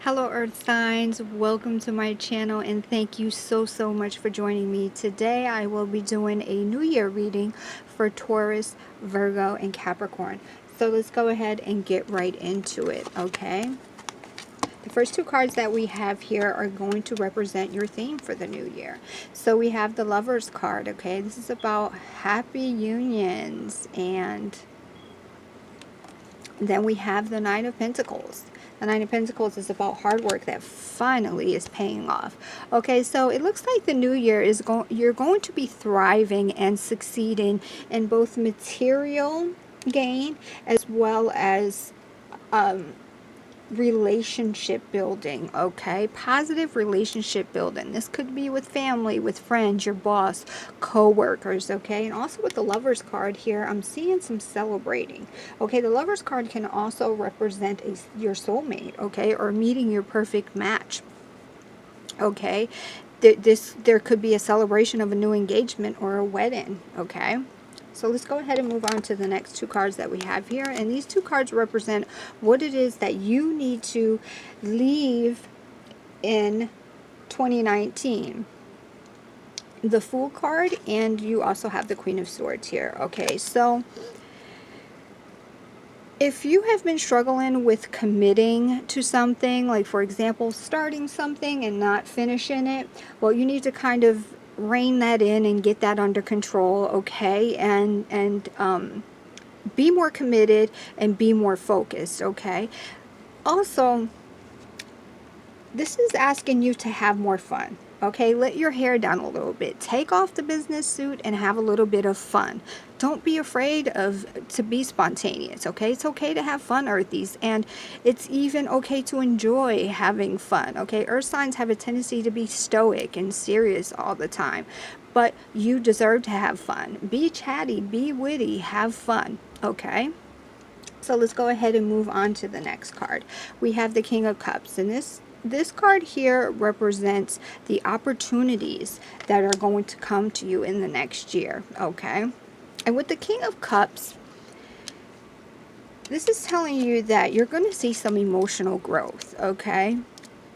Hello Earth signs, welcome to my channel and thank you so much for joining me. Today I will be doing a New Year reading for Taurus, Virgo, and Capricorn. So let's go ahead and get right into it, okay? The first two cards that we have here are going to represent your theme for the new year. So we have the Lovers card, okay? This is about happy unions, and then we have the Nine of Pentacles. The Nine of Pentacles is about hard work that finally is paying off. Okay, so it looks like the new year is you're going to be thriving and succeeding in both material gain as well as relationship building. Okay, positive relationship building. This could be with family, with friends, your boss, co-workers. Okay, and also with the Lovers card here, I'm seeing some celebrating. Okay, the Lovers card can also represent your soulmate, okay, or meeting your perfect match. Okay, there could be a celebration of a new engagement or a wedding. Okay, so let's go ahead and move on to the next two cards that we have here. And these two cards represent what it is that you need to leave in 2019. The Fool card, and you also have the Queen of Swords here. Okay, so if you have been struggling with committing to something, like for example, starting something and not finishing it, well, you need to kind of rein that in and get that under control, okay? And be more committed and be more focused, okay? Also, this is asking you to have more fun. Okay, let your hair down a little bit. Take off the business suit and have a little bit of fun. Don't be afraid to be spontaneous, okay? It's okay to have fun, Earthies, and it's even okay to enjoy having fun, okay? Earth signs have a tendency to be stoic and serious all the time, but you deserve to have fun. Be chatty, be witty, have fun, okay? So let's go ahead and move on to the next card. We have the King of Cups, and this card here represents the opportunities that are going to come to you in the next year, okay? And with the King of Cups, this is telling you that you're going to see some emotional growth, okay?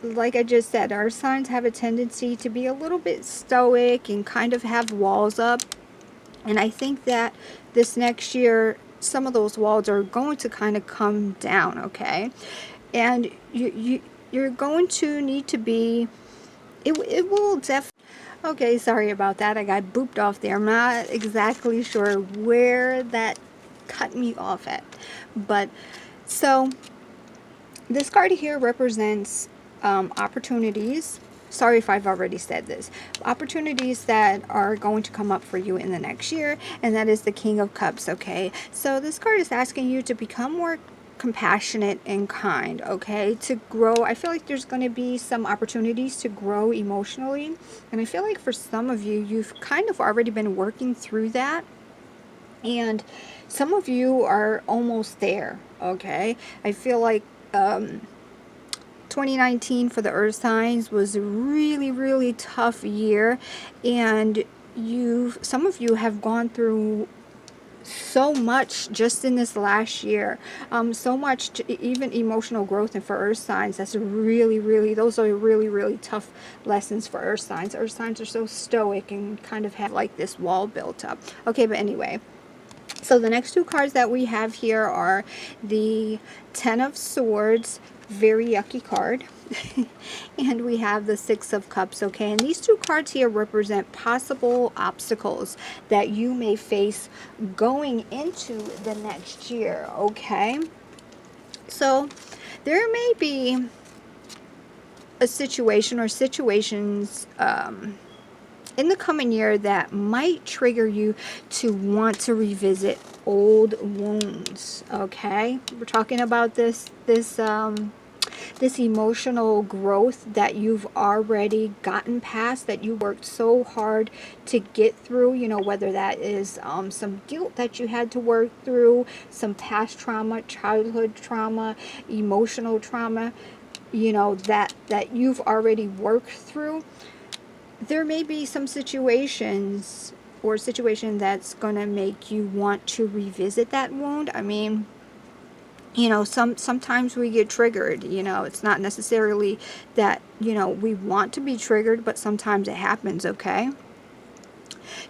Like I just said, our signs have a tendency to be a little bit stoic and kind of have walls up. And I think that this next year, some of those walls are going to kind of come down, okay? And you're going to need to be, it will definitely, okay, sorry about that. I got booped off there. I'm not exactly sure where that cut me off at. But, so, this card here represents opportunities. Sorry if I've already said this. Opportunities that are going to come up for you in the next year, and that is the King of Cups, okay? So this card is asking you to become more compassionate and kind, okay? To grow. I feel like there's going to be some opportunities to grow emotionally, and I feel like for some of you, you've kind of already been working through that, and some of you are almost there, okay? I feel like 2019 for the Earth signs was a really tough year, and some of you have gone through so much just in this last year, so much even emotional growth. And for Earth signs, that's those are really tough lessons for Earth signs. Earth signs are so stoic and kind of have like this wall built up. Okay, but anyway, so the next two cards that we have here are the Ten of Swords, very yucky card, and we have the Six of Cups, okay? And these two cards here represent possible obstacles that you may face going into the next year, okay? So there may be a situation or situations in the coming year that might trigger you to want to revisit old wounds, okay? We're talking about this emotional growth that you've already gotten past, that you worked so hard to get through, you know, whether that is some guilt that you had to work through, some past trauma, childhood trauma, emotional trauma, you know, that you've already worked through. There may be some situations or situation that's going to make you want to revisit that wound. I mean, You know, sometimes we get triggered. You know, it's not necessarily that, you know, we want to be triggered, but sometimes it happens, okay?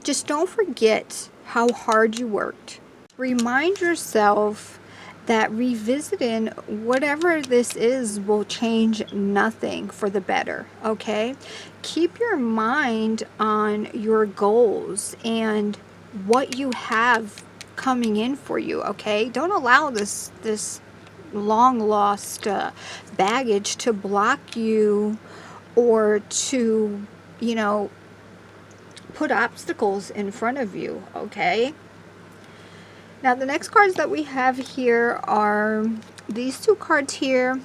Just don't forget how hard you worked. Remind yourself that revisiting whatever this is will change nothing for the better, okay? Keep your mind on your goals and what you have coming in for you, okay? Don't allow this long lost baggage to block you, or to, you know, put obstacles in front of you, okay? Now the next cards that we have here are these two cards here,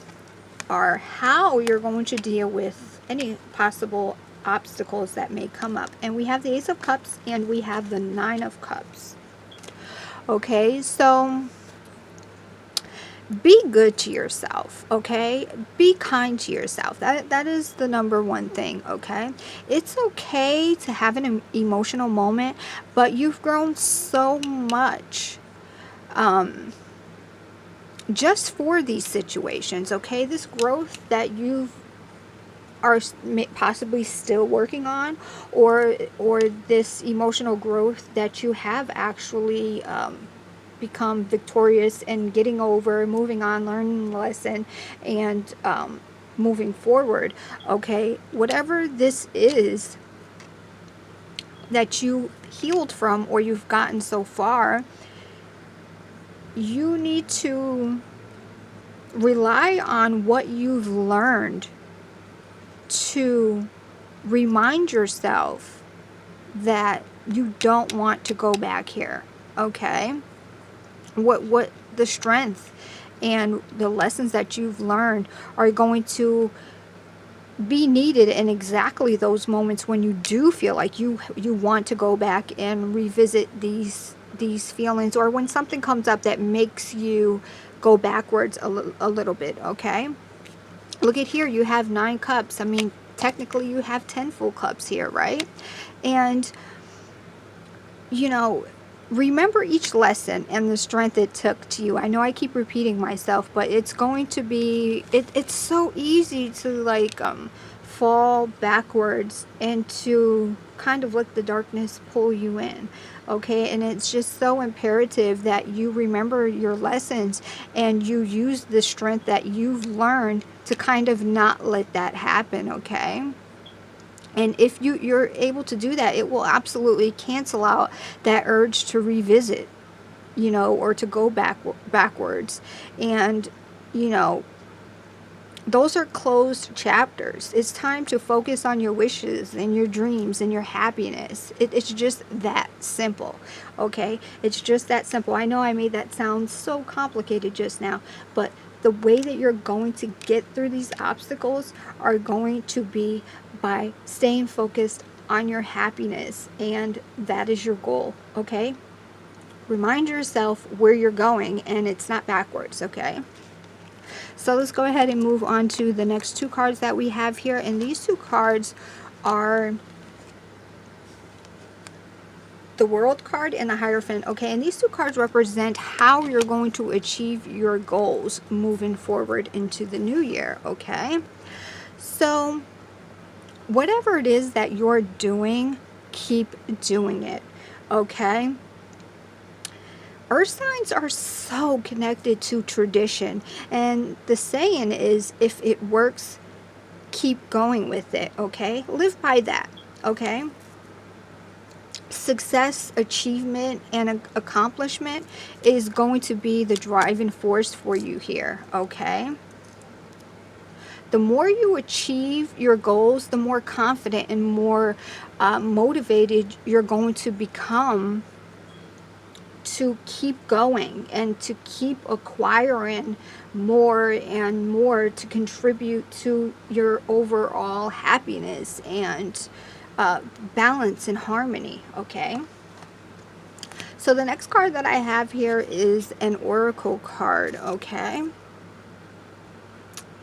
are how you're going to deal with any possible obstacles that may come up. And we have the Ace of Cups and we have the Nine of Cups. Okay, so be good to yourself, okay? Be kind to yourself. That is the number one thing, okay? It's okay to have an emotional moment, but you've grown so much just for these situations, okay? This growth that you are possibly still working on, or this emotional growth that you have actually become victorious and getting over, moving on, learning the lesson, and moving forward, okay? Whatever this is that you healed from or you've gotten so far, you need to rely on what you've learned to remind yourself that you don't want to go back here, okay? What the strength and the lessons that you've learned are going to be needed in exactly those moments when you do feel like you want to go back and revisit these feelings, or when something comes up that makes you go backwards a little bit, okay? Look at here, you have 9 cups. I mean, technically you have 10 full cups here, right? And, you know, remember each lesson and the strength it took to you. I know I keep repeating myself, but it's going to be, it's so easy to like fall backwards and to kind of let the darkness pull you in, okay? And it's just so imperative that you remember your lessons and you use the strength that you've learned to kind of not let that happen, okay? And if you're able to do that, it will absolutely cancel out that urge to revisit, you know, or to go backwards. And, you know, those are closed chapters. It's time to focus on your wishes and your dreams and your happiness. It's just that simple, okay? It's just that simple. I know I made that sound so complicated just now, but the way that you're going to get through these obstacles are going to be by staying focused on your happiness, and that is your goal, okay? Remind yourself where you're going, and it's not backwards, okay? So let's go ahead and move on to the next 2 cards that we have here, and these 2 cards are the World card and the Hierophant, okay? And these 2 cards represent how you're going to achieve your goals moving forward into the new year, okay? So whatever it is that you're doing, keep doing it, okay? Earth signs are so connected to tradition, and the saying is, if it works, keep going with it, okay? Live by that, okay? Success, achievement, and accomplishment is going to be the driving force for you here, okay? The more you achieve your goals, the more confident and more motivated you're going to become to keep going and to keep acquiring more and more to contribute to your overall happiness and balance and harmony, okay? So the next card that I have here is an Oracle card, okay?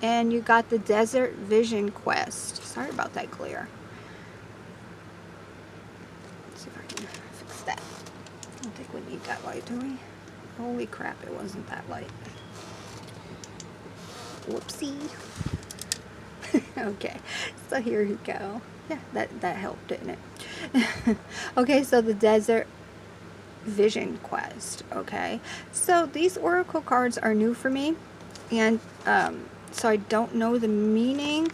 And you got the Desert Vision Quest. Sorry about that glare. Let's see if I can fix that. I don't think we need that light, do we? Holy crap, it wasn't that light. Whoopsie. Okay, so here you go. Yeah, that helped, didn't it? Okay, so the Desert Vision Quest. Okay, so these oracle cards are new for me, and so I don't know the meaning,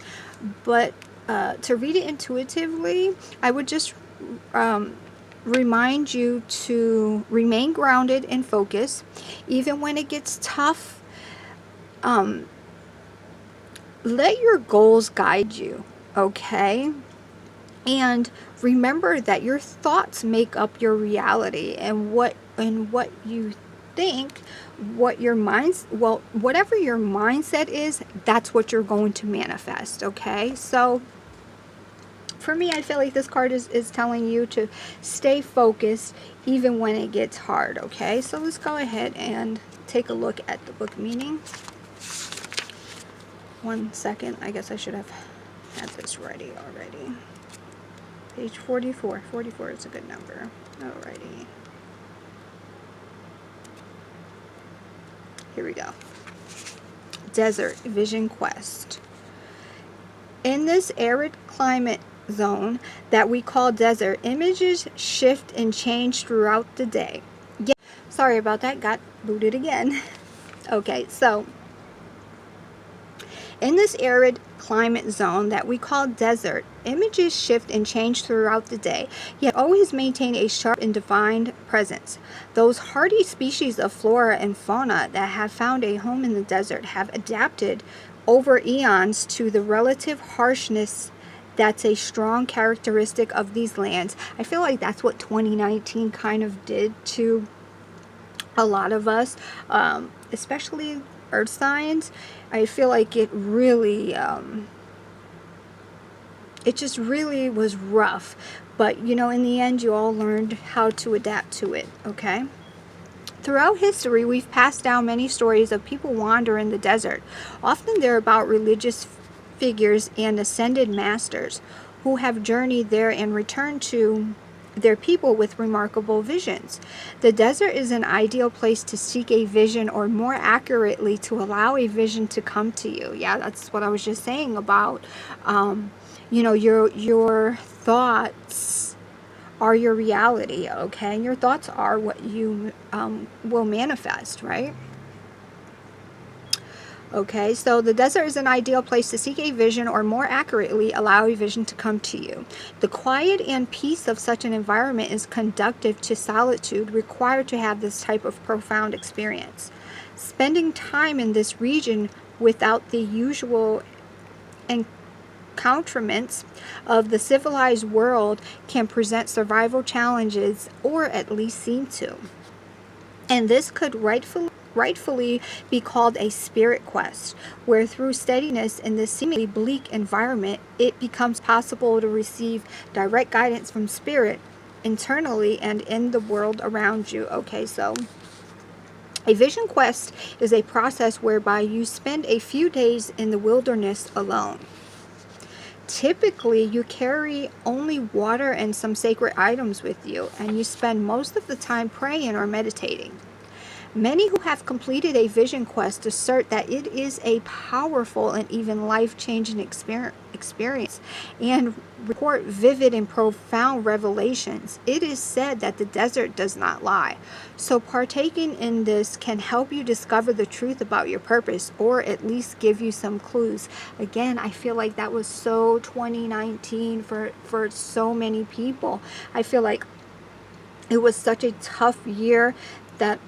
but to read it intuitively, I would just remind you to remain grounded and focused even when it gets tough. Let your goals guide you, okay? And remember that your thoughts make up your reality, and what you think, whatever your mindset is, that's what you're going to manifest, okay? So for me, I feel like this card is telling you to stay focused even when it gets hard, okay? So let's go ahead and take a look at the book meaning. 1 second. I guess I should have had this ready already. Page 44. 44 is a good number. Alrighty. Here we go. Desert Vision Quest. In this arid climate zone that we call desert, images shift and change throughout the day. Yeah, sorry about that. Got booted again. Okay, so in this arid climate zone that we call desert, images shift and change throughout the day, yet always maintain a sharp and defined presence. Those hardy species of flora and fauna that have found a home in the desert have adapted over eons to the relative harshness that's a strong characteristic of these lands. I feel like that's what 2019 kind of did to a lot of us, especially earth signs. I feel like it really it just really was rough, but you know, in the end you all learned how to adapt to it, okay? Throughout history, we've passed down many stories of people wandering the desert. Often they're about religious figures and ascended masters who have journeyed there and returned to their people with remarkable visions. The desert is an ideal place to seek a vision, or more accurately, to allow a vision to come to you. Yeah, that's what I was just saying about, you know, your thoughts are your reality, okay? And your thoughts are what you will manifest, right? Okay, so the desert is an ideal place to seek a vision, or more accurately, allow a vision to come to you. The quiet and peace of such an environment is conducive to solitude required to have this type of profound experience. Spending time in this region without the usual accoutrements of the civilized world can present survival challenges, or at least seem to. And this could rightfully be called a spirit quest, where through steadiness in this seemingly bleak environment, it becomes possible to receive direct guidance from spirit internally and in the world around you. Okay, so a vision quest is a process whereby you spend a few days in the wilderness alone. Typically, you carry only water and some sacred items with you, and you spend most of the time praying or meditating. Many who have completed a vision quest assert that it is a powerful and even life-changing experience and report vivid and profound revelations. It is said that the desert does not lie. So partaking in this can help you discover the truth about your purpose, or at least give you some clues. Again, I feel like that was so 2019 for so many people. I feel like it was such a tough year that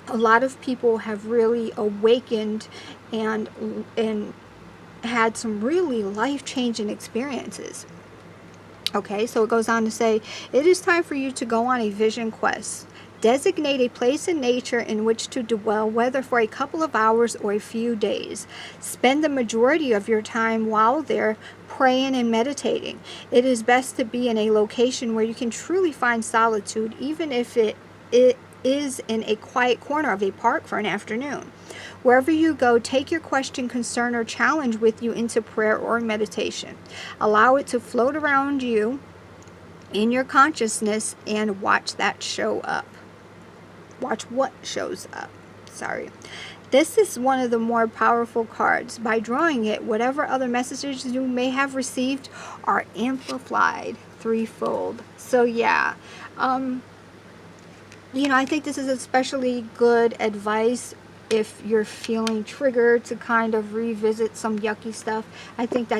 a lot of people have really awakened and had some really life-changing experiences. Okay, so it goes on to say, it is time for you to go on a vision quest. Designate a place in nature in which to dwell, whether for a couple of hours or a few days. Spend the majority of your time while there praying and meditating. It is best to be in a location where you can truly find solitude, even if it is in a quiet corner of a park for an afternoon. Wherever you go, take your question, concern, or challenge with you into prayer or meditation. Allow it to float around you in your consciousness and watch that show up. Watch what shows up. Sorry. this is one of the more powerful cards. By drawing it, whatever other messages you may have received are amplified threefold. So yeah, you know, I think this is especially good advice if you're feeling triggered to kind of revisit some yucky stuff. I think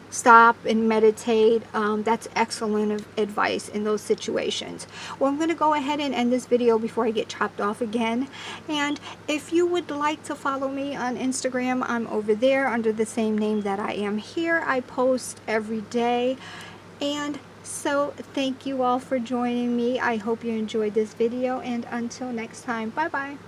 stop and meditate. That's excellent advice in those situations. Well, I'm going to go ahead and end this video before I get chopped off again. And if you would like to follow me on Instagram, I'm over there under the same name that I am here. I post every day. And so thank you all for joining me. I hope you enjoyed this video, and until next time, bye bye.